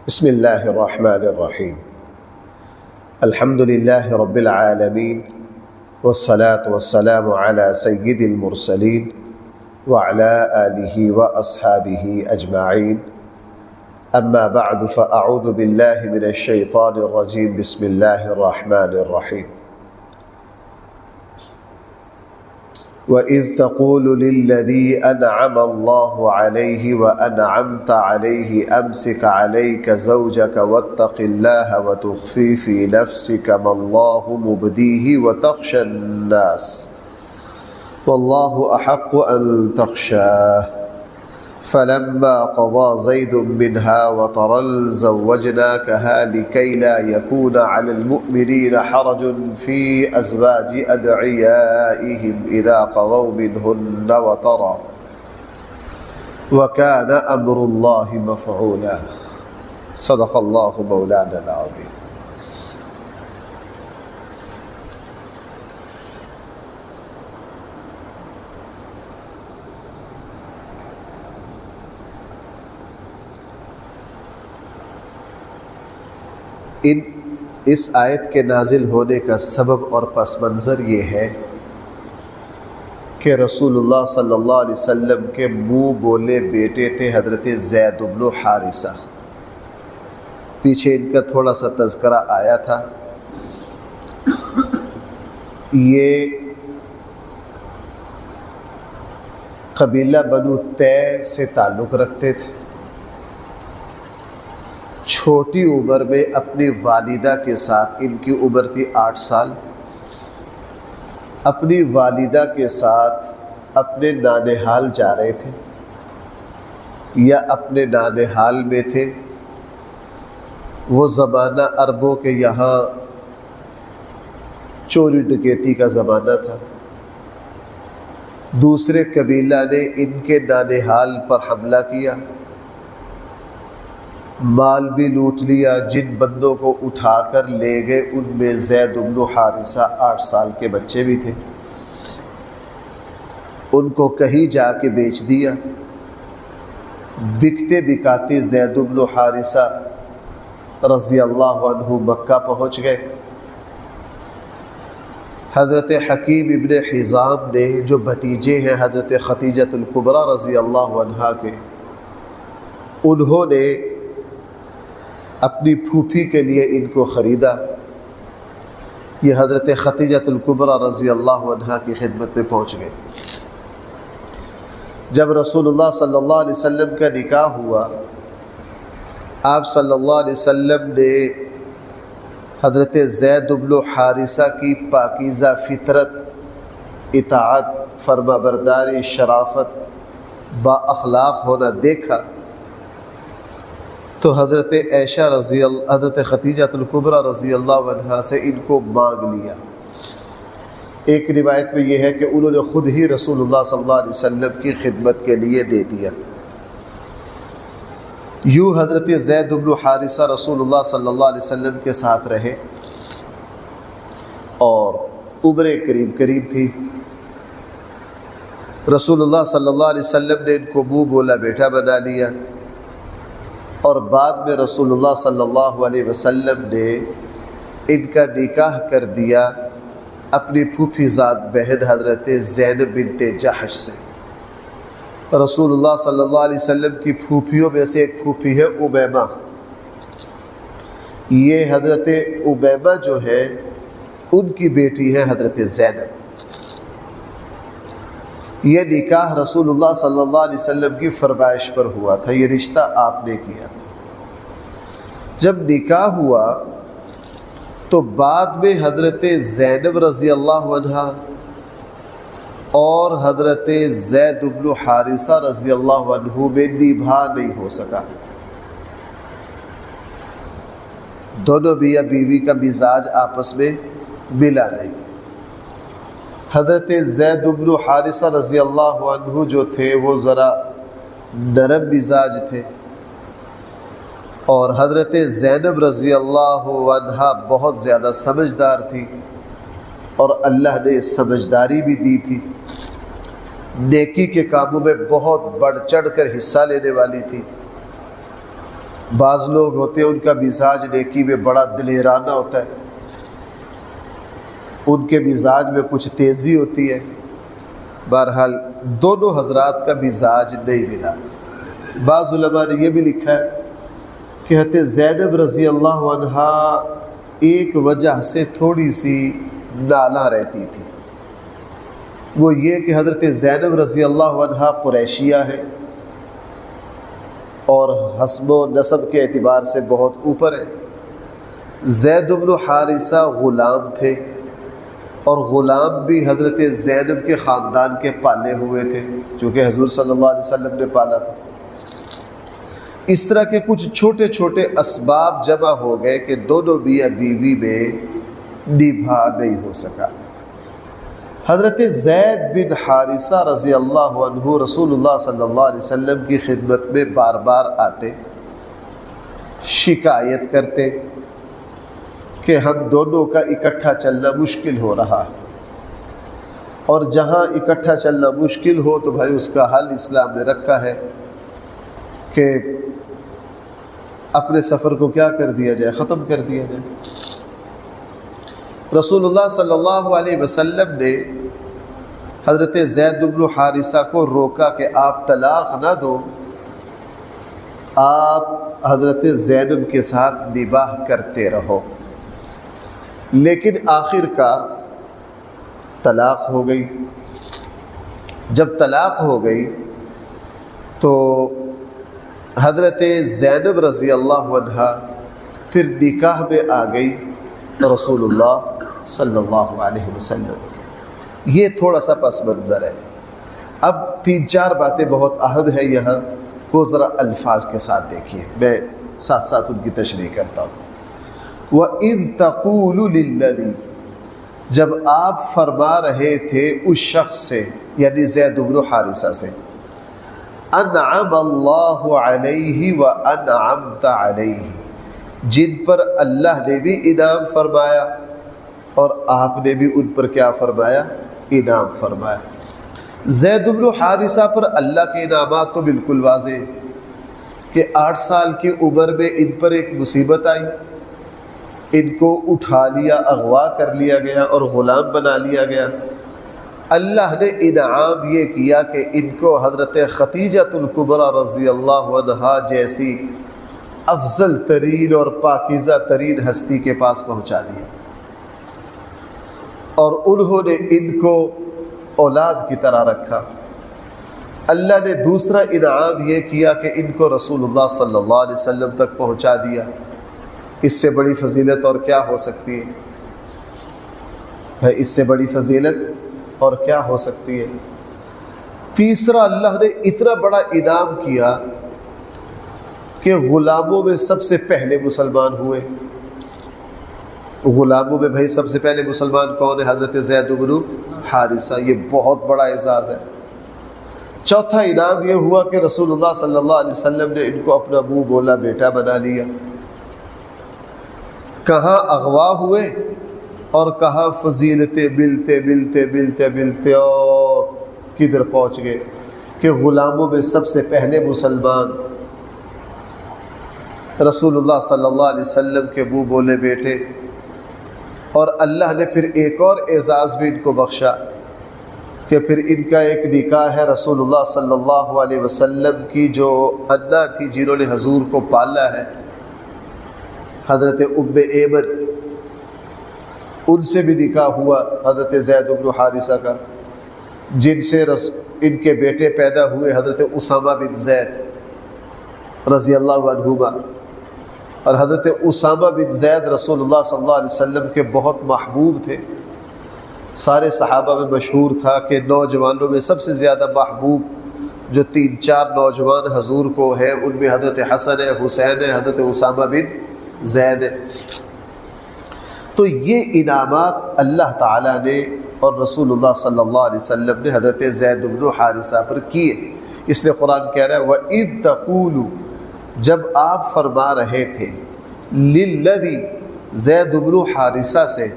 بسم اللہ الرحمن الرحیم الحمد للہ رب العالمین والصلاة والسلام علی سید المرسلین وعلی آلہ واصحابہ اجمعین اما بعد فاعوذ باللہ من الشیطان الرجیم بسم اللہ الرحمن الرحیم وَإِذْ تَقُولُ لِلَّذِي أَنْعَمَ اللَّهُ عَلَيْهِ وَأَنْعَمْتَ عَلَيْهِ أَمْسِكْ عَلَيْكَ زَوْجَكَ وَاتَّقِ اللَّهَ وَتُخْفِي فِي نَفْسِكَ مَا اللَّهُ مُبْدِيهِ وَتَخْشَى النَّاسَ وَاللَّهُ أَحَقُّ أَن تَخْشَاهُ فَلَمَّا قَضَى زَيْدٌ مِّنْهَا وَطَرًا زَوَّجْنَاكَهَا لِكَيْ لَا يَكُونَ عَلَى الْمُؤْمِنِينَ حَرَجٌ فِي أَزْوَاجِ أَدْعِيَائِهِمْ إِذَا قَضَوْا مِنْهُنَّ وَطَرًا وَكَانَ أَمْرُ اللَّهِ مَفْعُولًا صدق اللہ مولانا العظیم۔ اس آیت کے نازل ہونے کا سبب اور پس منظر یہ ہے کہ رسول اللہ صلی اللہ علیہ وسلم کے منہ بولے بیٹے تھے حضرت زید بن حارثہ۔ پیچھے ان کا تھوڑا سا تذکرہ آیا تھا۔ یہ قبیلہ بنو تے سے تعلق رکھتے تھے۔ چھوٹی عمر میں اپنی والدہ کے ساتھ، ان کی عمر تھی 8 سال، اپنی والدہ کے ساتھ اپنے نانہال جا رہے تھے یا اپنے نانہال میں تھے۔ وہ زمانہ عربوں کے یہاں چوری ڈکیتی کا زمانہ تھا۔ دوسرے قبیلہ نے ان کے نانہال پر حملہ کیا، مال بھی لوٹ لیا۔ جن بندوں کو اٹھا کر لے گئے ان میں زید بن حارثہ 8 سال کے بچے بھی تھے۔ ان کو کہیں جا کے بیچ دیا۔ بکتے بکاتے زید بن حارثہ رضی اللہ عنہ مکہ پہنچ گئے۔ حضرت حکیم ابن حزام نے، جو بھتیجے ہیں حضرت خدیجۃ الکبریٰ رضی اللہ عنہا کے، انہوں نے اپنی پھوپھی کے لیے ان کو خریدا۔ یہ حضرت خدیجۃ الکبریٰ رضی اللہ عنہا کی خدمت میں پہنچ گئے۔ جب رسول اللہ صلی اللہ علیہ وسلم کا نکاح ہوا، آپ صلی اللہ علیہ وسلم نے حضرت زید بن حارثہ کی پاکیزہ فطرت، اطاعت، فرما برداری، شرافت، با اخلاق ہونا دیکھا تو حضرت حضرت خدیجۃ الکبریٰ رضی اللہ عنہا سے ان کو مانگ لیا۔ ایک روایت میں یہ ہے کہ انہوں نے خود ہی رسول اللہ صلی اللہ علیہ وسلم کی خدمت کے لیے دے دیا۔ یوں حضرت زید بن حارثہ رسول اللہ صلی اللہ علیہ وسلم کے ساتھ رہے اور عمریں قریب قریب تھی۔ رسول اللہ صلی اللہ علیہ وسلم نے ان کو منہ بولا بیٹا بنا لیا، اور بعد میں رسول اللہ صلی اللہ علیہ وسلم نے ان کا نکاح کر دیا اپنی پھوپھی زاد بہن حضرت زینب بنت جحش سے۔ رسول اللہ صلی اللہ علیہ وسلم کی پھوپھیوں میں سے ایک پھوپھی ہے امیمہ۔ یہ حضرت امیمہ جو ہے ان کی بیٹی ہے حضرت زینب۔ یہ نکاح رسول اللہ صلی اللہ علیہ وسلم کی فرمائش پر ہوا تھا، یہ رشتہ آپ نے کیا تھا۔ جب نکاح ہوا تو بعد میں حضرت زینب رضی اللہ عنہا اور حضرت زید بن حارثہ رضی اللہ عنہ میں نبھا نہیں ہو سکا۔ دونوں میاں بیوی کا مزاج آپس میں ملا نہیں۔ حضرت زید بن حارثہ رضی اللہ عنہ جو تھے وہ ذرا نرم مزاج تھے، اور حضرت زینب رضی اللہ عنہا بہت زیادہ سمجھدار تھی، اور اللہ نے سمجھداری بھی دی تھی۔ نیکی کے کاموں میں بہت بڑھ چڑھ کر حصہ لینے والی تھی۔ بعض لوگ ہوتے ہیں ان کا مزاج نیکی میں بڑا دلیرانہ ہوتا ہے، ان کے مزاج میں کچھ تیزی ہوتی ہے۔ بہرحال دونوں حضرات کا مزاج نہیں ملا۔ بعض علماء نے یہ بھی لکھا ہے کہ حضرت زینب رضی اللہ عنہا ایک وجہ سے تھوڑی سی نالاں رہتی تھی، وہ یہ کہ حضرت زینب رضی اللہ عنہا قریشیہ ہے اور حسب و نسب کے اعتبار سے بہت اوپر ہے۔ زید بن حارثہ غلام تھے اور غلام بھی حضرت زینب کے خاندان کے پالے ہوئے تھے، چونکہ حضور صلی اللہ علیہ وسلم نے پالا تھا۔ اس طرح کے کچھ چھوٹے چھوٹے اسباب جمع ہو گئے کہ دونوں میاں بیوی میں نبھا نہیں ہو سکا۔ حضرت زید بن حارثہ رضی اللہ عنہ رسول اللہ صلی اللہ علیہ وسلم کی خدمت میں بار بار آتے، شکایت کرتے کہ ہم دونوں کا اکٹھا چلنا مشکل ہو رہا، اور جہاں اکٹھا چلنا مشکل ہو تو بھائی اس کا حل اسلام نے رکھا ہے کہ اپنے سفر کو کیا کر دیا جائے، ختم کر دیا جائے۔ رسول اللہ صلی اللہ علیہ وسلم نے حضرت زید بن حارثہ کو روکا کہ آپ طلاق نہ دو، آپ حضرت زینب کے ساتھ نباہ کرتے رہو۔ لیکن آخر کار طلاق ہو گئی۔ جب طلاق ہو گئی تو حضرت زینب رضی اللہ عنہا پھر نکاح میں آ گئی رسول اللہ صلی اللہ علیہ وسلم۔ یہ تھوڑا سا پس منظر ہے۔ اب 3-4 باتیں بہت اہم ہیں یہاں، وہ ذرا الفاظ کے ساتھ دیکھیے، میں ساتھ ساتھ ان کی تشریح کرتا ہوں۔ وَإِذْ تَقُولُ لِلَّذِي، جب آپ فرما رہے تھے اس شخص سے، یعنی زید بن حارثہ سے، انعم اللہ علیہ وانعمت علیہ، جن پر اللہ نے بھی انعام فرمایا اور آپ نے بھی ان پر کیا فرمایا، انعام فرمایا۔ زید بن حارثہ پر اللہ کے انعامات تو بالکل واضح کہ 8 سال کی عمر میں ان پر ایک مصیبت آئی، ان کو اٹھا لیا، اغوا کر لیا گیا اور غلام بنا لیا گیا۔ اللہ نے انعام یہ کیا کہ ان کو حضرت خدیجۃ الکبریٰ رضی اللہ عنہا جیسی افضل ترین اور پاکیزہ ترین ہستی کے پاس پہنچا دیا، اور انہوں نے ان کو اولاد کی طرح رکھا۔ اللہ نے دوسرا انعام یہ کیا کہ ان کو رسول اللہ صلی اللہ علیہ وسلم تک پہنچا دیا۔ اس سے بڑی فضیلت اور کیا ہو سکتی ہے بھائی، اس سے بڑی فضیلت اور کیا ہو سکتی ہے؟ تیسرا، اللہ نے اتنا بڑا انعام کیا کہ غلاموں میں سب سے پہلے مسلمان ہوئے۔ غلاموں میں بھائی سب سے پہلے مسلمان کون ہے؟ حضرت زید بن حارثہ۔ یہ بہت بڑا اعزاز ہے۔ چوتھا انعام یہ ہوا کہ رسول اللہ صلی اللہ علیہ وسلم نے ان کو اپنا منہ بولا بیٹا بنا لیا۔ کہاں اغوا ہوئے اور کہاں فضیلتیں ملتے ملتے ملتے ملتے اور کدھر پہنچ گئے کہ غلاموں میں سب سے پہلے مسلمان رسول اللہ صلی اللہ علیہ وسلم کے منہ بولے بیٹے۔ اور اللہ نے پھر ایک اور اعزاز بھی ان کو بخشا کہ پھر ان کا ایک نکاح ہے رسول اللہ صلی اللہ علیہ وسلم کی جو انا تھی، جنہوں نے حضور کو پالا ہے، حضرت ام ایمن، ان سے بھی نکاح ہوا حضرت زید بن حارثہ کا، جن سے ان کے بیٹے پیدا ہوئے حضرت اسامہ بن زید رضی اللہ عنہما۔ اور حضرت اسامہ بن زید رسول اللہ صلی اللہ علیہ وسلم کے بہت محبوب تھے، سارے صحابہ میں مشہور تھا کہ نوجوانوں میں سب سے زیادہ محبوب جو 3-4 نوجوان حضور کو ہیں، ان میں حضرت حسن ہے، حسین ہے، حضرت اسامہ بن زید ہے۔ تو یہ انعامات اللہ تعالیٰ نے اور رسول اللہ صلی اللہ علیہ وسلم نے حضرت زید بن حارثہ پر کیے۔ اس لیے قرآن کہہ رہا ہے وَإِذْ تَقُولُ، جب آپ فرما رہے تھے، لِلَّذِي، زید بن حارثہ سے۔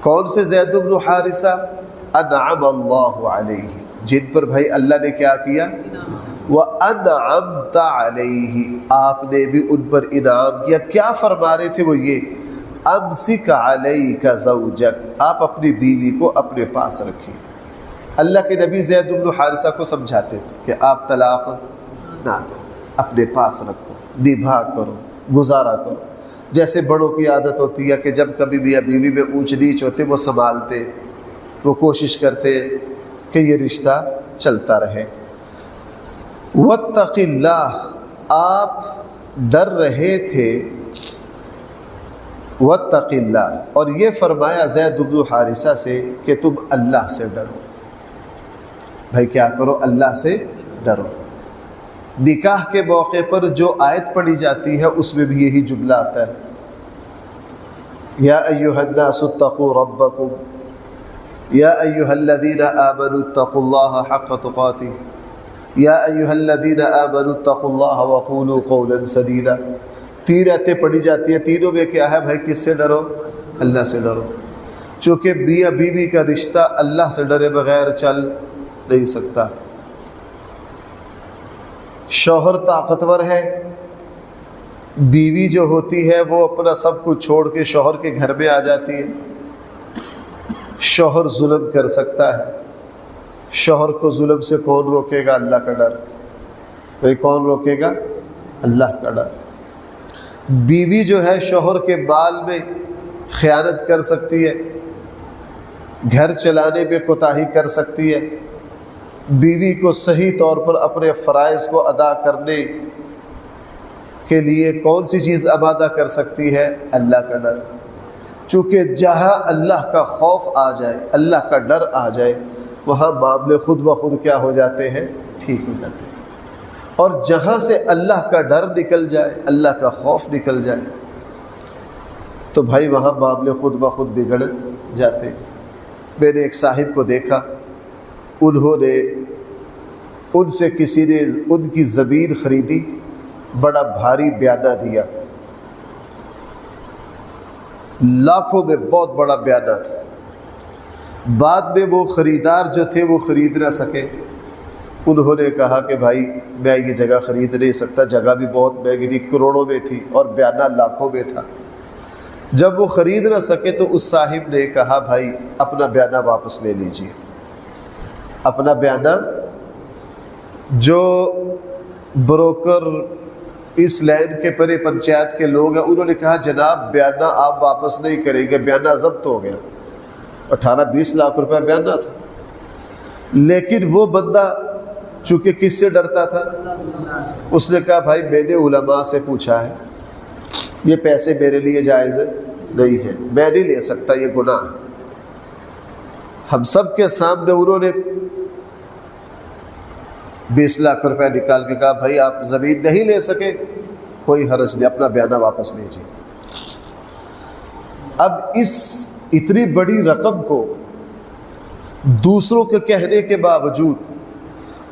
کون سے زید بن حارثہ؟ انعم اللہ علیہ، جن پر بھائی اللہ نے کیا کیا؟ وَأَنْعَمْتَ عَلَيْهِ، آپ نے بھی ان پر انعام کیا۔ کیا فرما رہے تھے وہ یہ، امسک علیک زوجک، آپ اپنی بیوی کو اپنے پاس رکھیے۔ اللہ کے نبی زید بن حارثہ کو سمجھاتے تھے کہ آپ طلاق نہ دو، اپنے پاس رکھو، نبھا کرو، گزارا کرو۔ جیسے بڑوں کی عادت ہوتی ہے کہ جب کبھی بھی بیوی میں اونچ نیچ ہوتے وہ سنبھالتے، وہ کوشش کرتے کہ یہ رشتہ چلتا رہے۔ واتق اللہ، آپ ڈر رہے تھے، واتق اللہ، اور یہ فرمایا زید بن حارثہ سے کہ تم اللہ سے ڈرو۔ بھائی کیا کرو، اللہ سے ڈرو۔ نکاح کے موقع پر جو آیت پڑھی جاتی ہے اس میں بھی یہی جملہ آتا ہے، یا ایھا الناس اتقوا ربکم یا ایھا الذین آمنوا اتقوا اللہ حق تقاتہ یا ایھا الذین آمنوا اتقوا اللہ وقولوا قولا سدیدا۔ تین آیتیں پڑھی جاتی ہیں، تینوں میں کیا ہے بھائی، کس سے ڈرو، اللہ سے ڈرو۔ چونکہ میاں بیوی کا رشتہ اللہ سے ڈرے بغیر چل نہیں سکتا۔ شوہر طاقتور ہے، بیوی جو ہوتی ہے وہ اپنا سب کچھ چھوڑ کے شوہر کے گھر میں آ جاتی ہے۔ شوہر ظلم کر سکتا ہے، شوہر کو ظلم سے کون روکے گا، اللہ کا ڈر۔ بھائی کون روکے گا، اللہ کا ڈر۔ بیوی جو ہے شوہر کے بال میں خیانت کر سکتی ہے، گھر چلانے میں کوتاہی کر سکتی ہے، بیوی کو صحیح طور پر اپنے فرائض کو ادا کرنے کے لیے کون سی چیز آمادہ کر سکتی ہے، اللہ کا ڈر۔ چونکہ جہاں اللہ کا خوف آ جائے، اللہ کا ڈر آ جائے، وہاں معاملے خود بخود کیا ہو جاتے ہیں، ٹھیک ہو جاتے ہیں۔ اور جہاں سے اللہ کا ڈر نکل جائے، اللہ کا خوف نکل جائے، تو بھائی وہاں معاملے خود بخود بگڑ جاتے۔ میں نے ایک صاحب کو دیکھا، انہوں نے ان سے کسی نے ان کی زمین خریدی، بڑا بھاری بیانہ دیا، لاکھوں میں بہت بڑا بیانہ تھا۔ بعد میں وہ خریدار جو تھے وہ خرید نہ سکے۔ انہوں نے کہا کہ بھائی میں یہ جگہ خرید نہیں سکتا، جگہ بھی بہت مہنگی تھی، کروڑوں میں تھی اور بیانہ لاکھوں میں تھا۔ جب وہ خرید نہ سکے تو اس صاحب نے کہا بھائی اپنا بیانہ واپس لے لیجئے۔ اپنا بیانہ، جو بروکر اس لائن کے پرے پنچایت کے لوگ ہیں، انہوں نے کہا جناب بیانہ آپ واپس نہیں کریں گے، بیانہ ضبط ہو گیا۔ 18-20 لاکھ روپے بیانہ تھا، لیکن وہ بندہ چونکہ کس سے ڈرتا تھا، اس نے کہا بھائی میں نے علماء سے پوچھا ہے، یہ پیسے میرے لیے جائز نہیں ہے، میں نہیں لے سکتا، یہ گناہ ہے۔ ہم سب کے سامنے انہوں نے 20 لاکھ روپے نکال کے کہا بھائی آپ زمین نہیں لے سکے، کوئی حرج نہیں، اپنا بیانہ واپس لیجیے۔ اب اس اتنی بڑی رقم کو دوسروں کے کہنے کے باوجود،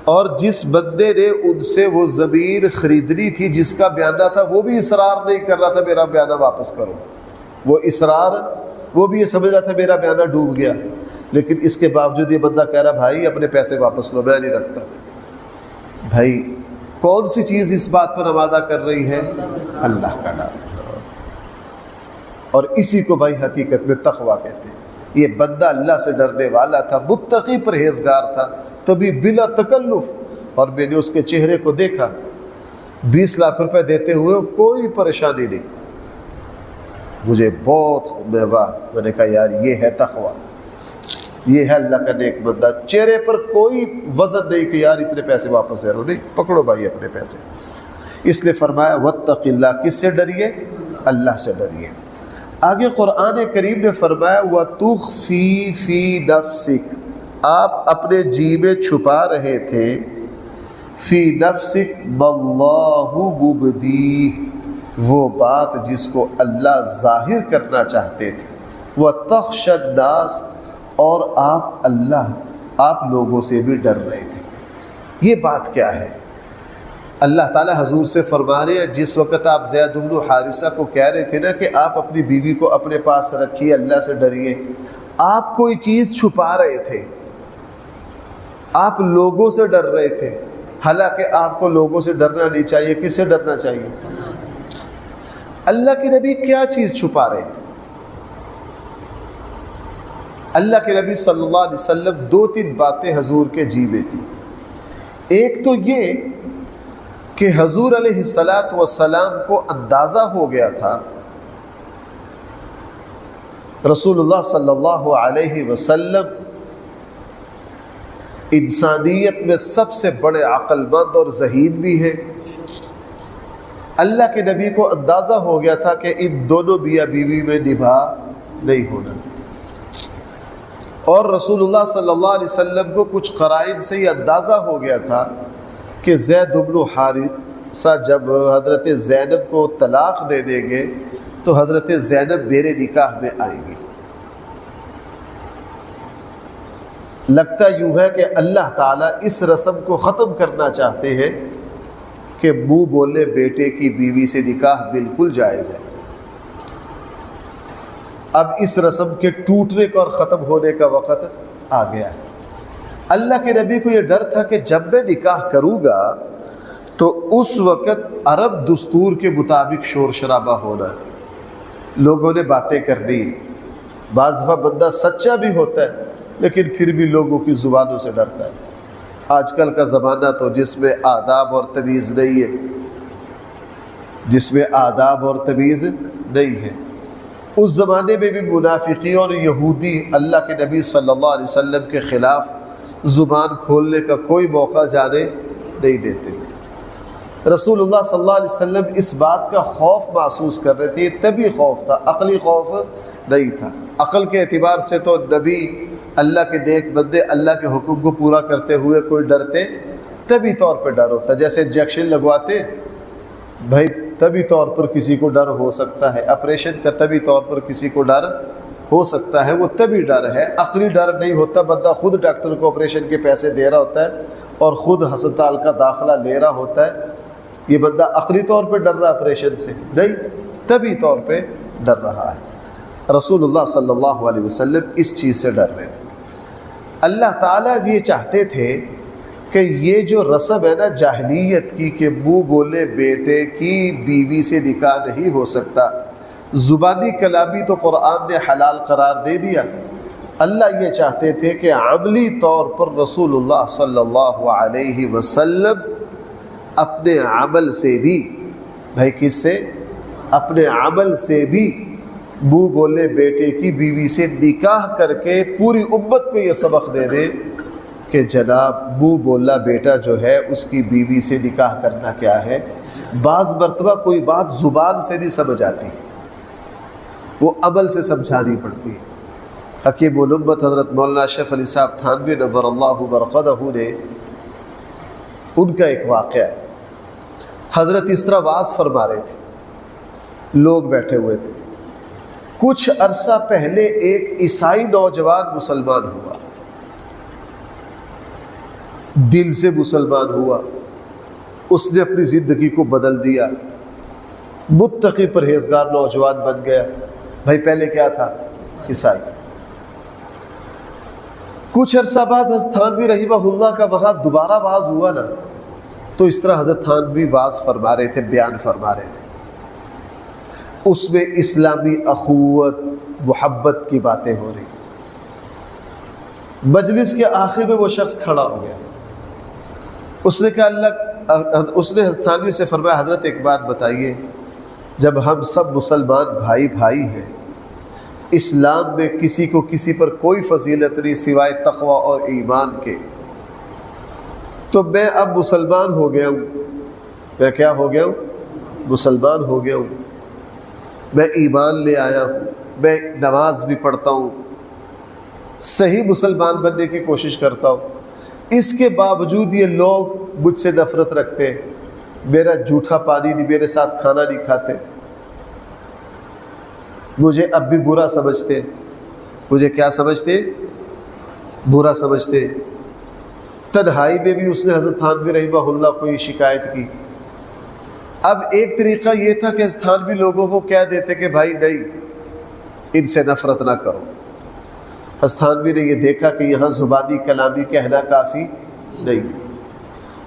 اور جس بندے نے ان سے وہ زمین خریدنی تھی، جس کا بیانہ تھا، وہ بھی اصرار نہیں کر رہا تھا میرا بیانہ واپس کرو، وہ بھی یہ سمجھ رہا تھا میرا بیانہ ڈوب گیا، لیکن اس کے باوجود یہ بندہ کہہ رہا بھائی اپنے پیسے واپس لو، میں نہیں رکھتا۔ بھائی کون سی چیز اس بات پر آمادہ کر رہی ہے، اللہ کا ڈر۔ اور اسی کو بھائی حقیقت میں تقویٰ کہتے ہیں۔ یہ بندہ اللہ سے ڈرنے والا تھا، متقی پرہیزگار تھا، تبھی بلا تکلف، اور میں نے اس کے چہرے کو دیکھا 20 لاکھ روپے دیتے ہوئے کوئی پریشانی نہیں، مجھے بہت میں نے کہا یار یہ ہے تقویٰ، یہ ہے اللہ کا نیک بندہ۔ چہرے پر کوئی وزن نہیں کہ یار اتنے پیسے واپس دے رہا ہوں، نہیں، پکڑو بھائی اپنے پیسے۔ اس لیے فرمایا واتق اللہ، کس سے ڈریے، اللہ سے ڈریے۔ آگے قرآن کریم نے فرمایا وَتُخْفِي فِي نَفْسِكَ، آپ اپنے جی میں چھپا رہے تھے، فی نفسک بَاللَّهُ مُبْدِيهِ، وہ بات جس کو اللہ ظاہر کرنا چاہتے تھے، وَتَخْشَى النَّاسَ، اور آپ لوگوں سے بھی ڈر رہے تھے۔ یہ بات کیا ہے؟ اللہ تعالیٰ حضور سے فرما رہے ہیں جس وقت آپ زید بن حارثہ کو کہہ رہے تھے نا کہ آپ اپنی بیوی کو اپنے پاس رکھیے، اللہ سے ڈریے، آپ کوئی چیز چھپا رہے تھے، آپ لوگوں سے ڈر رہے تھے، حالانکہ آپ کو لوگوں سے ڈرنا نہیں چاہیے. کس سے ڈرنا چاہیے؟ اللہ کے نبی کیا چیز چھپا رہے تھے؟ اللہ کے نبی صلی اللہ علیہ وسلم 2-3 باتیں حضور کے جی میں تھی. ایک تو یہ کہ حضور علیہ الصلاۃ والسلام کو اندازہ ہو گیا تھا رسول اللہ صلی اللہ علیہ وسلم انسانیت میں سب سے بڑے عقل مند اور ذہین بھی ہیں. اللہ کے نبی کو اندازہ ہو گیا تھا کہ ان دونوں میاں بیوی میں نبھا نہیں ہونا. اور رسول اللہ صلی اللہ علیہ وسلم کو کچھ قرائن سے یہ اندازہ ہو گیا تھا کہ زید بن حارثہ جب حضرت زینب کو طلاق دے دیں گے تو حضرت زینب میرے نکاح میں آئیں گی. لگتا یوں ہے کہ اللہ تعالیٰ اس رسم کو ختم کرنا چاہتے ہیں کہ منہ بولے بیٹے کی بیوی سے نکاح بالکل جائز ہے. اب اس رسم کے ٹوٹنے کا اور ختم ہونے کا وقت آ گیا ہے. اللہ کے نبی کو یہ ڈر تھا کہ جب میں نکاح کروں گا تو اس وقت عرب دستور کے مطابق شور شرابہ ہونا ہے, لوگوں نے باتیں کرنی. بعض دفعہ بندہ سچا بھی ہوتا ہے لیکن پھر بھی لوگوں کی زبانوں سے ڈرتا ہے. آج کل کا زمانہ تو جس میں آداب اور تمیز نہیں ہے, جس میں آداب اور تمیز نہیں ہے. اس زمانے میں بھی منافقین اور یہودی اللہ کے نبی صلی اللہ علیہ وسلم کے خلاف زبان کھولنے کا کوئی موقع جانے نہیں دیتے تھے. رسول اللہ صلی اللہ علیہ وسلم اس بات کا خوف محسوس کر رہے تھے. طبی خوف تھا, عقلی خوف نہیں تھا. عقل کے اعتبار سے تو نبی اللہ کے نیک بندے اللہ کے حکم کو پورا کرتے ہوئے کوئی ڈرتے طبی طور پہ ڈر ہوتا. جیسے انجیکشن لگواتے بھائی طبی طور پر کسی کو ڈر ہو سکتا ہے, آپریشن کا طبی طور پر کسی کو ڈر ہو سکتا ہے, وہ طبی ڈر ہے. عقلی ڈر نہیں ہوتا. بندہ خود ڈاکٹر کو آپریشن کے پیسے دے رہا ہوتا ہے اور خود ہسپتال کا داخلہ لے رہا ہوتا ہے. یہ بندہ عقلی طور پہ ڈر رہا آپریشن سے نہیں, طبی طور پہ ڈر رہا ہے. رسول اللہ صلی اللہ علیہ وسلم اس چیز سے ڈر رہے تھے. اللہ تعالیٰ یہ چاہتے تھے کہ یہ جو رسم ہے نا جاہلیت کی کہ منہ بولے بیٹے کی بیوی سے نکاح نہیں ہو سکتا, زبانی کلامی تو قرآن نے حلال قرار دے دیا. اللہ یہ چاہتے تھے کہ عملی طور پر رسول اللہ صلی اللہ علیہ وسلم اپنے عمل سے بھی, بھائی کس سے؟ اپنے عمل سے بھی منہ بولے بیٹے کی بیوی سے نکاح کر کے پوری امت کو یہ سبق دے دے کہ جناب منہ بولا بیٹا جو ہے اس کی بیوی سے نکاح کرنا کیا ہے. بعض مرتبہ کوئی بات زبان سے نہیں سمجھ آتی, وہ عمل سے سمجھانی پڑتی ہے. حکیم الامت حضرت مولانا اشرف علی صاحب تھانوی نور اللہ برکاتہ نے ان کا ایک واقعہ ہے. حضرت اس طرح واعظ فرما رہے تھے, لوگ بیٹھے ہوئے تھے. کچھ عرصہ پہلے ایک عیسائی نوجوان مسلمان ہوا, دل سے مسلمان ہوا, اس نے اپنی زندگی کو بدل دیا, متقی پرہیزگار نوجوان بن گیا. بھائی پہلے کیا تھا؟ عیسائی. کچھ عرصہ بعد حضرت تھانوی رحمہ اللہ کا وہاں دوبارہ واعظ ہوا نا, تو اس طرح حضرت تھانوی واعظ فرما رہے تھے, بیان فرما رہے تھے. اس میں اسلامی اخوت محبت کی باتیں ہو رہی. مجلس کے آخر میں وہ شخص کھڑا ہو گیا. اس نے کہا اس نے حضرت تھانوی سے فرمایا حضرت ایک بات بتائیے, جب ہم سب مسلمان بھائی بھائی ہیں, اسلام میں کسی کو کسی پر کوئی فضیلت نہیں سوائے تقوی اور ایمان کے, تو میں اب مسلمان ہو گیا ہوں. میں کیا ہو گیا ہوں؟ مسلمان ہو گیا ہوں. میں ایمان لے آیا ہوں, میں نماز بھی پڑھتا ہوں, صحیح مسلمان بننے کی کوشش کرتا ہوں. اس کے باوجود یہ لوگ مجھ سے نفرت رکھتے, میرا جھوٹا پانی نہیں, میرے ساتھ کھانا نہیں کھاتے, مجھے اب بھی برا سمجھتے. مجھے کیا سمجھتے؟ برا سمجھتے. تنہائی میں بھی اس نے حضرت تھانوی رحمہ اللہ کو یہ شکایت کی. اب ایک طریقہ یہ تھا کہ حضرت تھانوی لوگوں کو کہہ دیتے کہ بھائی نہیں, ان سے نفرت نہ کرو. حضرت تھانوی نے یہ دیکھا کہ یہاں زبانی کلامی کہنا کافی نہیں.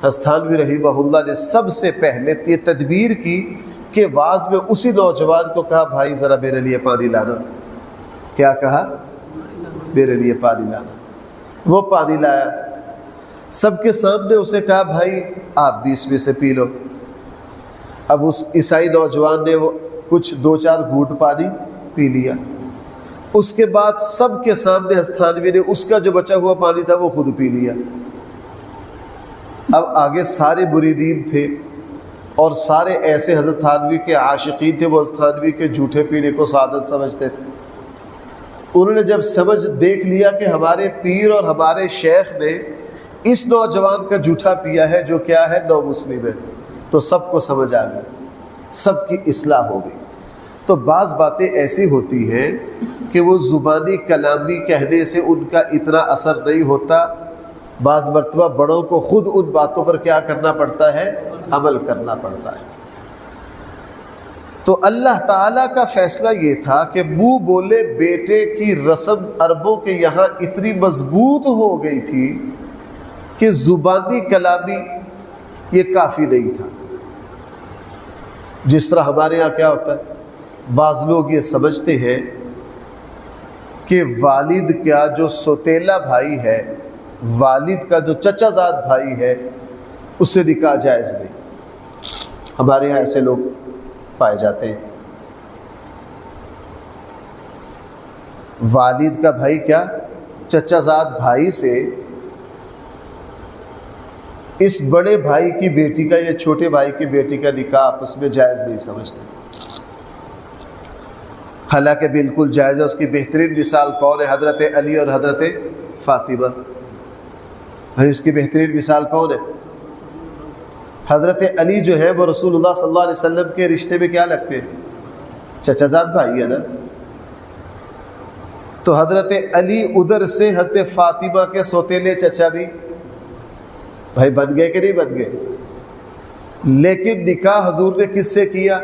ہستانوی رحمہ اللہ نے سب سے پہلے یہ تدبیر کی کہ واز میں اسی نوجوان کو کہا بھائی ذرا میرے لیے پانی لانا. کیا کہا؟ میرے لیے پانی لانا. وہ پانی لایا. سب کے سامنے اسے کہا بھائی آپ بھی اس میں سے پی لو. اب اس عیسائی نوجوان نے وہ کچھ 2-4 گھونٹ پانی پی لیا. اس کے بعد سب کے سامنے ہستانوی نے اس کا جو بچا ہوا پانی تھا وہ خود پی لیا. اب آگے سارے مریدین تھے اور سارے ایسے حضرت تھانوی کے عاشقین تھے، وہ حضرت تھانوی کے جھوٹے پینے کو سعادت سمجھتے تھے. انہوں نے جب دیکھ لیا کہ ہمارے پیر اور ہمارے شیخ نے اس نوجوان کا جھوٹا پیا ہے جو کیا ہے، نو مسلم ہے، تو سب کو سمجھ آ گئی، سب کی اصلاح ہو گئی. تو بعض باتیں ایسی ہوتی ہیں کہ وہ زبانی کلامی کہنے سے ان کا اتنا اثر نہیں ہوتا. بعض مرتبہ بڑوں کو خود ان باتوں پر کیا کرنا پڑتا ہے، عمل کرنا پڑتا ہے. تو اللہ تعالیٰ کا فیصلہ یہ تھا کہ منہ بولے بیٹے کی رسم عربوں کے یہاں اتنی مضبوط ہو گئی تھی کہ زبانی کلامی یہ کافی نہیں تھا. جس طرح ہمارے یہاں کیا ہوتا ہے، بعض لوگ یہ سمجھتے ہیں کہ والد کا جو سوتیلا بھائی ہے، والد کا جو چچا زاد بھائی ہے، اس سے نکاح جائز نہیں. ہمارے یہاں ایسے لوگ پائے جاتے ہیں. والد کا بھائی کیا، چچا زاد بھائی سے اس بڑے بھائی کی بیٹی کا یا چھوٹے بھائی کی بیٹی کا نکاح آپس میں جائز نہیں سمجھتے. حالانکہ بالکل جائز ہے. اس کی بہترین مثال کون ہے؟ حضرت علی اور حضرت فاطمہ. بھائی اس کی بہترین مثال کون ہے؟ حضرت علی جو ہے وہ رسول اللہ صلی اللہ علیہ وسلم کے رشتے میں کیا لگتے ہیں؟ چچا زاد بھائی ہے نا. تو حضرت علی ادھر سے حضرت فاطمہ کے سوتیلے چچا بھی بھائی بن گئے کہ نہیں بن گئے؟ لیکن نکاح حضور نے کس سے کیا؟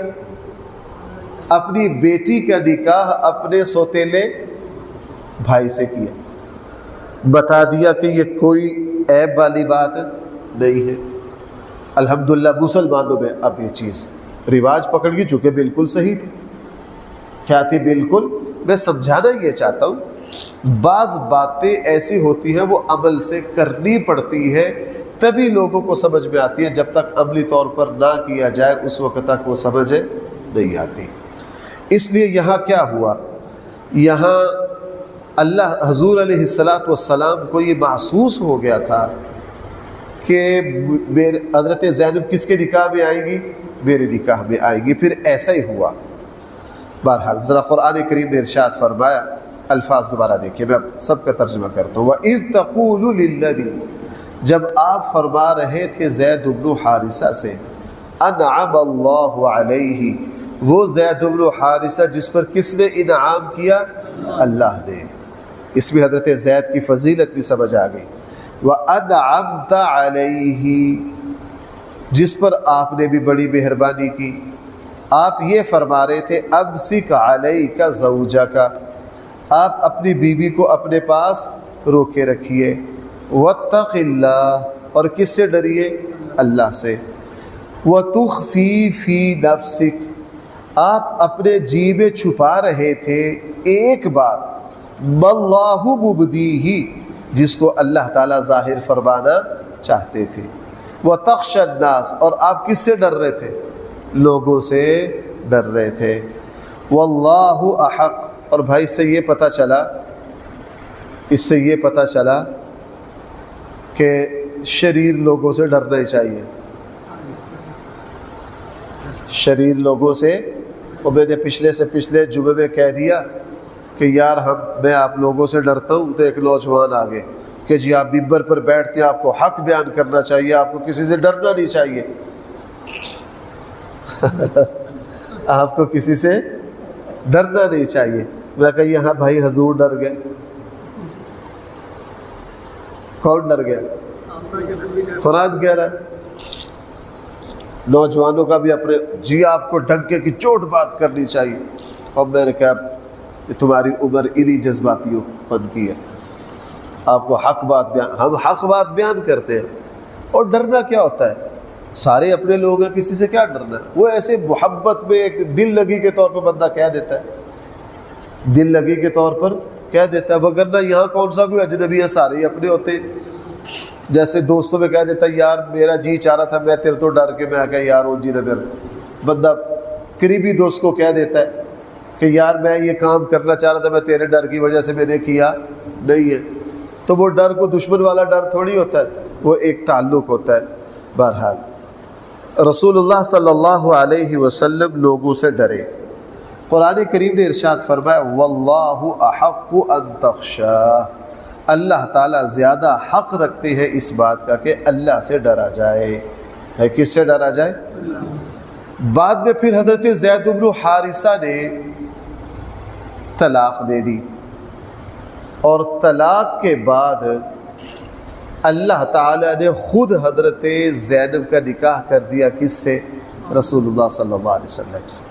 اپنی بیٹی کا نکاح اپنے سوتیلے بھائی سے کیا. بتا دیا کہ یہ کوئی عیب والی بات نہیں ہے. الحمدللہ مسلمانوں میں اب یہ چیز رواج پکڑ گئی، چونکہ بالکل صحیح تھی. کیا تھی؟ بالکل. میں سمجھانا یہ چاہتا ہوں بعض باتیں ایسی ہوتی ہیں وہ عمل سے کرنی پڑتی ہے، تبھی لوگوں کو سمجھ میں آتی ہے. جب تک عملی طور پر نہ کیا جائے اس وقت تک وہ سمجھ نہیں آتی. اس لیے یہاں کیا ہوا، یہاں اللہ حضور علیہ السلام کو یہ محسوس ہو گیا تھا کہ حضرت زینب کس کے نکاح میں آئے گی؟ میرے نکاح میں آئے گی. پھر ایسا ہی ہوا. بہرحال ذرا قرآن کریم نے ارشاد فرمایا، الفاظ دوبارہ دیکھیے، میں سب کا ترجمہ کرتا ہوں. وَإِذْ تَقُولُ لِلَّذِي، جب آپ فرما رہے تھے زید بن حارثہ سے، انعم اللہ علیہ، وہ زید بن حارثہ جس پر کس نے انعام کیا؟ اللہ نے. اس میں حضرت زید کی فضیلت بھی سمجھ آ گئی. وَأَنْعَمْتَ عَلَيْهِ، جس پر آپ نے بھی بڑی مہربانی کی. آپ یہ فرما رہے تھے امسک علیک زوجک، آپ اپنی بیوی کو اپنے پاس روکے رکھیے. واتق اللہ، اور کس سے ڈریے؟ اللہ سے. وتخفی فی نفسک، آپ اپنے جی میں چھپا رہے تھے ایک بات، واللہ مبدیہ، جس کو اللہ تعالیٰ ظاہر فرمانا چاہتے تھے. وتخشی الناس، اور آپ کس سے ڈر رہے تھے؟ لوگوں سے ڈر رہے تھے. واللہ احق، اور بھائی اس سے یہ پتہ چلا کہ شریر لوگوں سے ڈرنا چاہیے. شریر لوگوں سے، اور میں نے پچھلے جمعے میں کہہ دیا کہ یار میں آپ لوگوں سے ڈرتا ہوں. تو ایک نوجوان آگے کہ جی آپ ممبر پر بیٹھتے ہیں، آپ کو حق بیان کرنا چاہیے، آپ کو کسی سے ڈرنا نہیں چاہیے. آپ کو کسی سے ڈرنا نہیں چاہیے. میں کہا یہاں بھائی حضور ڈر گئے. کون ڈر گیا؟ قرآن کہہ رہا ہے. نوجوانوں کا بھی اپنے جی آپ کو ڈنکے کی چوٹ بات کرنی چاہیے. اور میں نے کہا کہ تمہاری عمر انہی جذباتیوں پن کی ہے. آپ کو حق بات بیان، ہم حق بات بیان کرتے ہیں، اور ڈرنا کیا ہوتا ہے؟ سارے اپنے لوگ ہیں، کسی سے کیا ڈرنا ہے؟ وہ ایسے محبت میں ایک دل لگی کے طور پر بندہ کہہ دیتا ہے، دل لگی کے طور پر کہہ دیتا ہے، وگرنہ یہاں کون سا کوئی اجنبی ہے، سارے ہی اپنے ہوتے ہیں۔ جیسے دوستوں میں کہہ دیتا ہے یار میرا جی چاہ رہا تھا میں تیرے تو ڈر کے میں آ گیا یار وہ جی نہ میرا، بندہ قریبی دوست کو کہہ دیتا ہے کہ یار میں یہ کام کرنا چاہ رہا تھا، میں تیرے ڈر کی وجہ سے میں نے کیا نہیں ہے۔ تو وہ ڈر کو دشمن والا ڈر تھوڑی ہوتا ہے، وہ ایک تعلق ہوتا ہے۔ بہرحال رسول اللہ صلی اللہ علیہ وسلم لوگوں سے ڈرے۔ قرآن کریم نے ارشاد فرمایا واللہ احق ان تخشاہ، اللہ تعالیٰ زیادہ حق رکھتے ہیں اس بات کا کہ اللہ سے ڈرا جائے۔ ہے کس سے ڈرا جائے؟ بعد میں پھر حضرت زید بن حارثہ نے طلاق دے دی، اور طلاق کے بعد اللہ تعالیٰ نے خود حضرت زینب کا نکاح کر دیا، کس سے؟ رسول اللہ صلی اللہ علیہ وسلم سے۔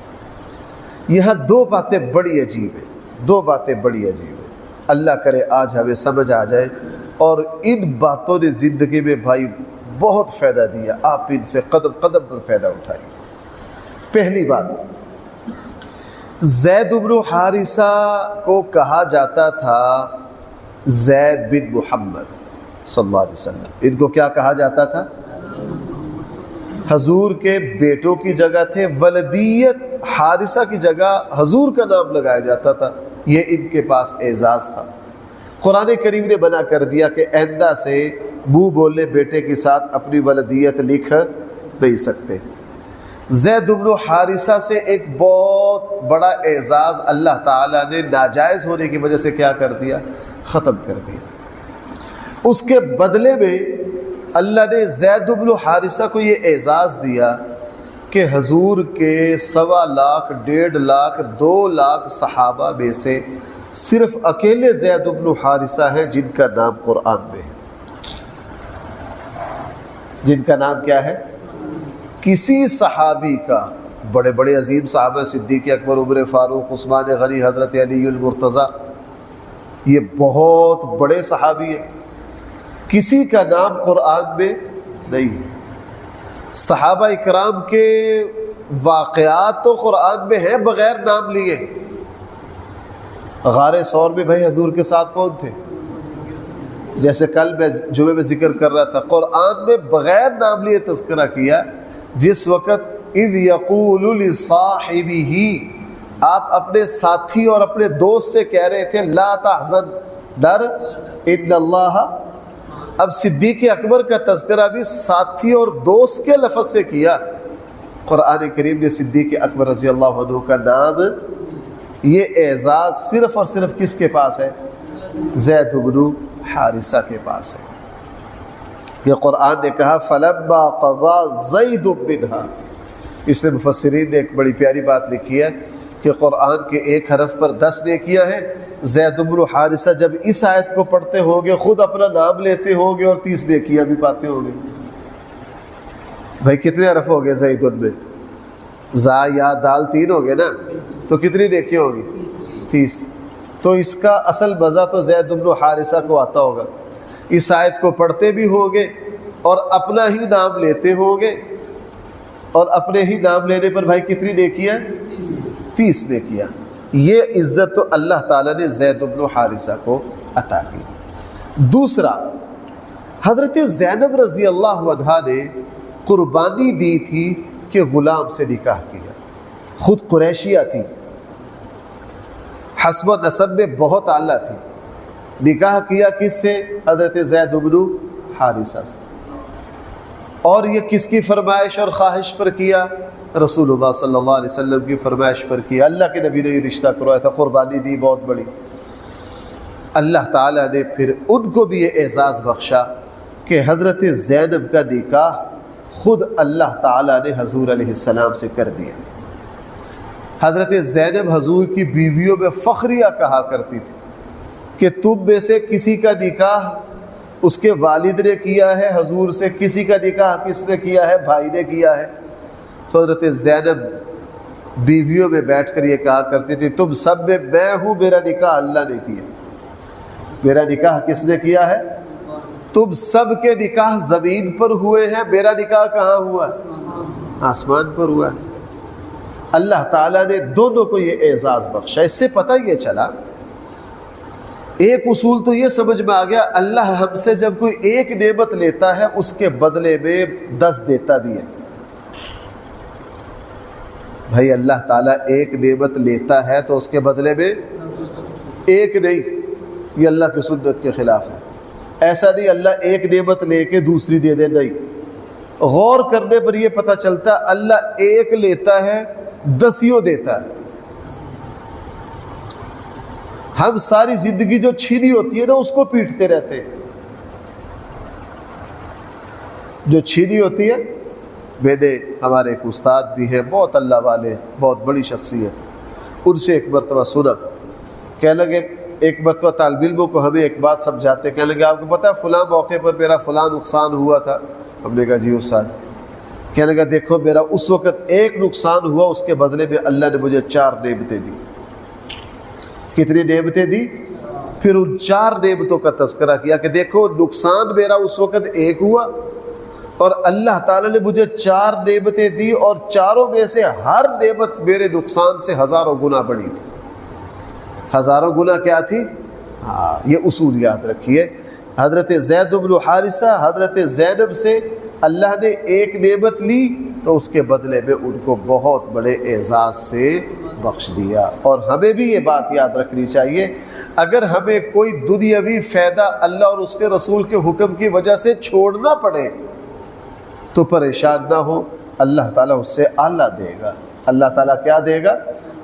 یہاں دو باتیں بڑی عجیب ہیں، دو باتیں بڑی عجیب ہیں، اللہ کرے آج ہمیں سمجھ آ جائے، اور ان باتوں نے زندگی میں بھائی بہت فائدہ دیا، آپ ان سے قدم قدم پر فائدہ اٹھائیے۔ پہلی بات، زید بن حارثہ کو کہا جاتا تھا زید بن محمد صلی اللہ علیہ وسلم، ان کو کیا کہا جاتا تھا؟ حضور کے بیٹوں کی جگہ تھے، ولدیت حارثہ کی جگہ حضور کا نام لگایا جاتا تھا، یہ ان کے پاس اعزاز تھا۔ قرآن کریم نے منع کر دیا کہ آئندہ سے منہ بولے بیٹے کے ساتھ اپنی ولدیت لکھ نہیں سکتے۔ زید بن حارثہ سے ایک بہت بڑا اعزاز اللہ تعالیٰ نے ناجائز ہونے کی وجہ سے کیا کر دیا؟ ختم کر دیا۔ اس کے بدلے میں اللہ نے زید بن حارثہ کو یہ اعزاز دیا کہ حضور کے 1.25 لاکھ 1.5 لاکھ 2 لاکھ صحابہ میں سے صرف اکیلے زید بن حارثہ ہیں جن کا نام قرآن میں ہے۔ جن کا نام کیا ہے؟ کسی صحابی کا، بڑے بڑے عظیم صحابہ صدیق اکبر، عمر فاروق، عثمان غنی، حضرت علی المرتضیٰ، یہ بہت بڑے صحابی ہیں، کسی کا نام قرآن میں نہیں ہے۔ صحابہ اکرام کے واقعات تو قرآن میں ہیں بغیر نام لیے۔ غار ثور میں بھائی حضور کے ساتھ کون تھے؟ جیسے کل میں جمعے میں ذکر کر رہا تھا، قرآن میں بغیر نام لیے تذکرہ کیا، جس وقت اذ یقول لصاحبہ، آپ اپنے ساتھی اور اپنے دوست سے کہہ رہے تھے لا تحزن، ڈر، ان اللہ۔ اب صدیق اکبر کا تذکرہ بھی ساتھی اور دوست کے لفظ سے کیا۔ قرآن کریم نے صدیق اکبر رضی اللہ عنہ کا نام، یہ اعزاز صرف اور صرف کس کے پاس ہے؟ زید بن حارثہ کے پاس ہے۔ یہ قرآن نے کہا فلما قضا زید منہا، اس نے مفسرین نے ایک بڑی پیاری بات لکھی ہے کہ قرآن کے ایک حرف پر 10 نیکیاں ہیں۔ زید بن حارثہ جب اس آیت کو پڑھتے ہوگے خود اپنا نام لیتے ہوگے اور 30 نیکیاں بھی پاتے ہوگے۔ بھائی کتنے حرف ہو گئے زید میں؟ زا یا دال 3 ہو گئے نا، تو کتنی نیکیاں ہوگی؟ 30۔ تو اس کا اصل مزہ تو زید بن حارثہ کو آتا ہوگا، اس آیت کو پڑھتے بھی ہوگے اور اپنا ہی نام لیتے ہوگے، اور اپنے ہی نام لینے پر بھائی کتنی نیکیاں؟ 30 نیکیاں۔ یہ عزت تو اللہ تعالیٰ نے زید بن حارثہ کو عطا کی۔ دوسرا، حضرت زینب رضی اللہ عنہا نے قربانی دی تھی کہ غلام سے نکاح کیا، خود قریشیہ تھی، حسب و نسب میں بہت اعلیٰ تھی، نکاح کیا کس سے؟ حضرت زید بن حارثہ سے۔ اور یہ کس کی فرمائش اور خواہش پر کیا؟ رسول اللہ صلی اللہ علیہ وسلم کی فرمائش پر کیا۔ اللہ کے نبی نے یہ رشتہ کروایا تھا، قربانی دی بہت بڑی۔ اللہ تعالیٰ نے پھر ان کو بھی یہ اعزاز بخشا کہ حضرت زینب کا نکاح خود اللہ تعالیٰ نے حضور علیہ السلام سے کر دیا۔ حضرت زینب حضور کی بیویوں میں فخریہ کہا کرتی تھی کہ تم میں سے کسی کا نکاح اس کے والد نے کیا ہے حضور سے، کسی کا نکاح کس نے کیا ہے؟ بھائی نے کیا ہے۔ تو حضرت زینب بیویوں میں بیٹھ کر یہ کہا کرتی تھی تم سب میں میں ہوں، میرا نکاح اللہ نے کیا۔ میرا نکاح کس نے کیا ہے؟ تم سب کے نکاح زمین پر ہوئے ہیں، میرا نکاح کہاں ہوا؟ آسمان پر ہوا ہے۔ اللہ تعالیٰ نے دونوں کو یہ اعزاز بخشا۔ اس سے پتہ یہ چلا، ایک اصول تو یہ سمجھ میں آ گیا، اللہ ہم سے جب کوئی ایک نعمت لیتا ہے اس کے بدلے میں 10 دیتا بھی ہے۔ بھائی اللہ تعالیٰ ایک نعمت لیتا ہے تو اس کے بدلے میں ایک نہیں، یہ اللہ کی سنت کے خلاف ہے۔ ایسا نہیں اللہ ایک نعمت لے کے دوسری دے دے، نہیں۔ غور کرنے پر یہ پتہ چلتا اللہ ایک لیتا ہے 10 دیتا ہے۔ ہم ساری زندگی جو چھینی ہوتی ہے نا اس کو پیٹتے رہتے ہیں، جو چھینی ہوتی ہے۔ میرے ہمارے ایک استاد بھی ہیں، بہت اللہ والے، بہت بڑی شخصیت، ان سے ایک مرتبہ سنا، کہنے لگے ایک مرتبہ طالب علموں کو ہمیں ایک بات سمجھاتے، کہنے لگے آپ کو پتہ ہے فلاں موقع پر میرا فلاں نقصان ہوا تھا؟ ہم نے کہا جی استاد۔ کہنے لگا دیکھو میرا اس وقت ایک نقصان ہوا، اس کے بدلے میں اللہ نے مجھے 4 نعمتیں دی۔ کتنی نعمتیں دی؟ پھر ان 4 نعمتوں کا تذکرہ کیا کہ دیکھو نقصان میرا اس وقت ایک ہوا اور اللہ تعالیٰ نے مجھے 4 نعمتیں دی، اور چاروں میں سے ہر نعمت میرے نقصان سے 1000 گنا بڑی تھی۔ 1000 گنا کیا تھی؟ ہاں، یہ اصول یاد رکھیے۔ حضرت زید بن حارثہ، حضرت زینب سے اللہ نے ایک نعمت لی تو اس کے بدلے میں ان کو بہت بڑے اعزاز سے بخش دیا۔ اور ہمیں بھی یہ بات یاد رکھنی چاہیے، اگر ہمیں کوئی دنیاوی فائدہ اللہ اور اس کے رسول کے حکم کی وجہ سے چھوڑنا پڑے تو پریشان نہ ہو، اللہ تعالیٰ اس سے اعلیٰ دے گا۔ اللہ تعالیٰ کیا دے گا؟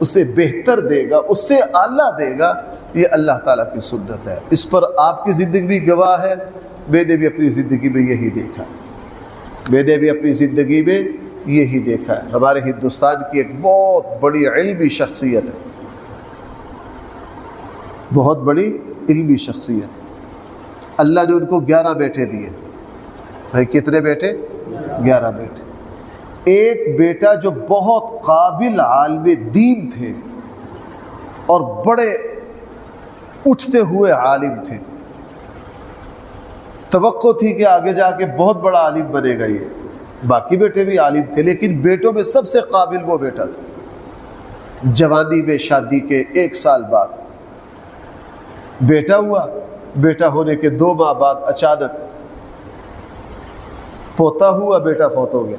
اس سے بہتر دے گا، اس سے اعلیٰ دے گا۔ یہ اللہ تعالیٰ کی سنت ہے، اس پر آپ کی زندگی بھی گواہ ہے، میں نے بھی اپنی زندگی میں یہی دیکھا ہے، میں نے بھی اپنی زندگی میں یہی دیکھا ہے۔ ہمارے ہندوستان کی ایک بہت بڑی علمی شخصیت ہے، بہت بڑی علمی شخصیت ہے، اللہ نے ان کو 11 بیٹے دیے۔ بھائی کتنے بیٹے؟ 11 بیٹے۔ ایک بیٹا جو بہت قابل عالم دین تھے اور بڑے اٹھتے ہوئے عالم تھے، توقع تھی کہ آگے جا کے بہت بڑا عالم بنے گا یہ۔ باقی بیٹے بھی عالم تھے لیکن بیٹوں میں سب سے قابل وہ بیٹا تھا۔ جوانی میں شادی کے 1 سال بعد بیٹا ہوا، بیٹا ہونے کے 2 ماہ بعد اچانک پوتا ہوا، بیٹا فوت ہو گیا۔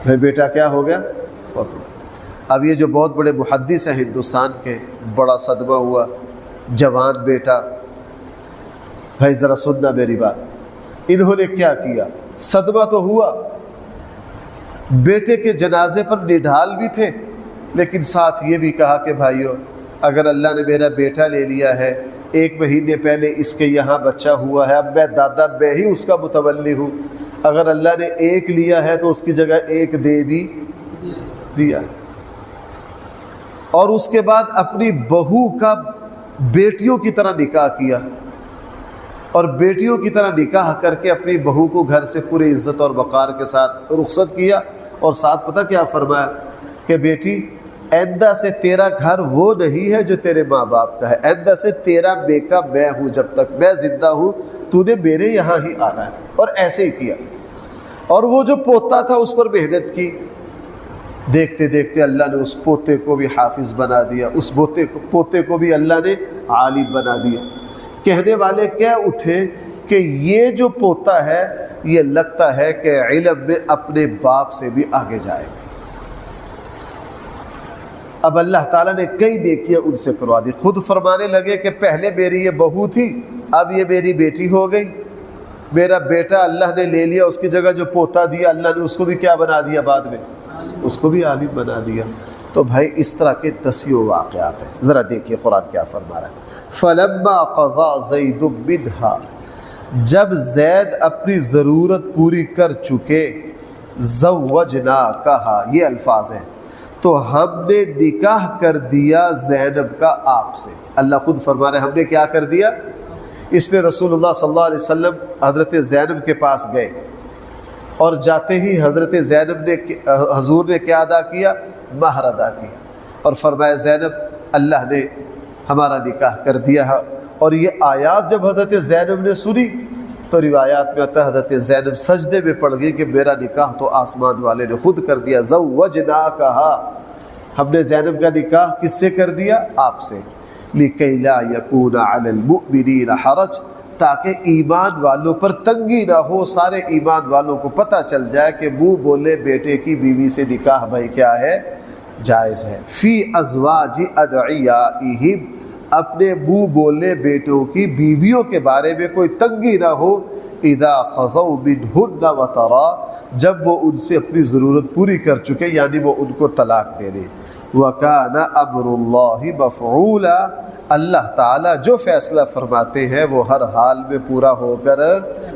بھائی بیٹا کیا ہو گیا؟ فوت ہو گیا۔ اب یہ جو بہت بڑے محدث ہیں ہندوستان کے، بڑا صدمہ ہوا، جوان بیٹا۔ بھائی ذرا سننا میری بات، انہوں نے کیا کیا؟ صدمہ تو ہوا، بیٹے کے جنازے پر نڈھال بھی تھے لیکن ساتھ یہ بھی کہا کہ بھائیو اگر اللہ نے میرا بیٹا لے لیا ہے، 1 مہینے پہلے اس کے یہاں بچہ ہوا ہے، اب میں دادا میں ہی اس کا متولی ہوں، اگر اللہ نے 1 لیا ہے تو اس کی جگہ 1 دے بھی دیا۔ اور اس کے بعد اپنی بہو کا بیٹیوں کی طرح نکاح کیا، اور بیٹیوں کی طرح نکاح کر کے اپنی بہو کو گھر سے پوری عزت اور وقار کے ساتھ رخصت کیا، اور ساتھ پتہ کیا فرمایا کہ بیٹی آئندہ سے تیرا گھر وہ نہیں ہے جو تیرے ماں باپ کا ہے، آئندہ سے تیرا بیکا میں ہوں، جب تک میں زندہ ہوں تو نے میرے یہاں ہی آنا ہے۔ اور ایسے ہی کیا، اور وہ جو پوتا تھا اس پر محنت کی، دیکھتے دیکھتے اللہ نے اس پوتے کو بھی حافظ بنا دیا، اس پوتے کو بھی اللہ نے عالم بنا دیا۔ کہنے والے کیا اٹھے کہ یہ جو پوتا ہے یہ لگتا ہے کہ علم میں اپنے باپ سے بھی آگے جائے گا۔ اب اللہ تعالیٰ نے کئی نیکیاں ان سے کروا دی، خود فرمانے لگے کہ پہلے میری یہ بہو تھی، اب یہ میری بیٹی ہو گئی، میرا بیٹا اللہ نے لے لیا، اس کی جگہ جو پوتا دیا اللہ نے اس کو بھی کیا بنا دیا، بعد میں اس کو بھی عالم بنا دیا۔ تو بھائی اس طرح کے 10 واقعات ہیں، ذرا دیکھیے قرآن کیا فرما رہا ہے۔ فَلَمَّا قَضَى زَيْدٌ مِنْهَا، جب زید اپنی ضرورت پوری کر چکے، زَوَّجْنَاكَهَا، یہ الفاظ ہیں، تو ہم نے نکاح کر دیا زینب کا آپ سے۔ اللہ خود فرما رہے ہیں ہم نے کیا کر دیا، اس لیے رسول اللہ صلی اللہ علیہ وسلم حضرت زینب کے پاس گئے، اور جاتے ہی حضرت زینب نے حضور نے کیا ادا کیا، مہر ادا کیا، اور فرمایا زینب اللہ نے ہمارا نکاح کر دیا ہے، اور یہ آیات جب حضرت زینب نے سنی تو روایات میں آتا ہے حضرت زینب سجدے میں پڑ گئی کہ میرا نکاح تو آسمان والے نے خود کر دیا، زوجناکہا، ہم نے زینب کا نکاح کس سے کر دیا؟ آپ سے، لِكَيْ لَا يَكُونَ عَلَى الْمُؤْمِنِينَ حَرَجٌ، تاکہ ایمان والوں پر تنگی نہ ہو، سارے ایمان والوں کو پتہ چل جائے کہ منہ بولے بیٹے کی بیوی سے نکاح بھائی کیا ہے؟ جائز ہے۔ فی ازواج ادعیائہم، اپنے منہ بولے بیٹوں کی بیویوں کے بارے میں کوئی تنگی نہ ہو، اذا قضوا منہن وطرا، جب وہ ان سے اپنی ضرورت پوری کر چکے، یعنی وہ ان کو طلاق دے دے۔ وَكَانَ أَمْرُ اللَّهِ مَفْعُولًا، اللہ تعالیٰ جو فیصلہ فرماتے ہیں وہ ہر حال میں پورا ہو کر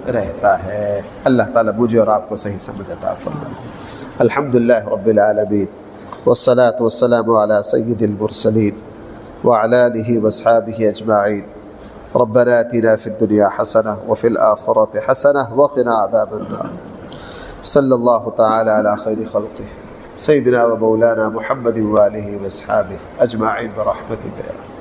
رہتا ہے۔ اللہ تعالیٰ مجھے اور آپ کو صحیح سمجھ عطا فرمائے۔ الحمدللہ رب العالمین، والصلاة والسلام على سید المرسلین وعلى آلہ واصحابہ اجمعین۔ ربنا آتنا فی الدنیا حسنہ وفی الآخرۃ حسنہ وقنا عذاب النار۔ صلی اللہ تعالی علی خیر خلقہ سیدنا و مولانا محمد وآلہ واصحابہ اجمعین برحمتک یا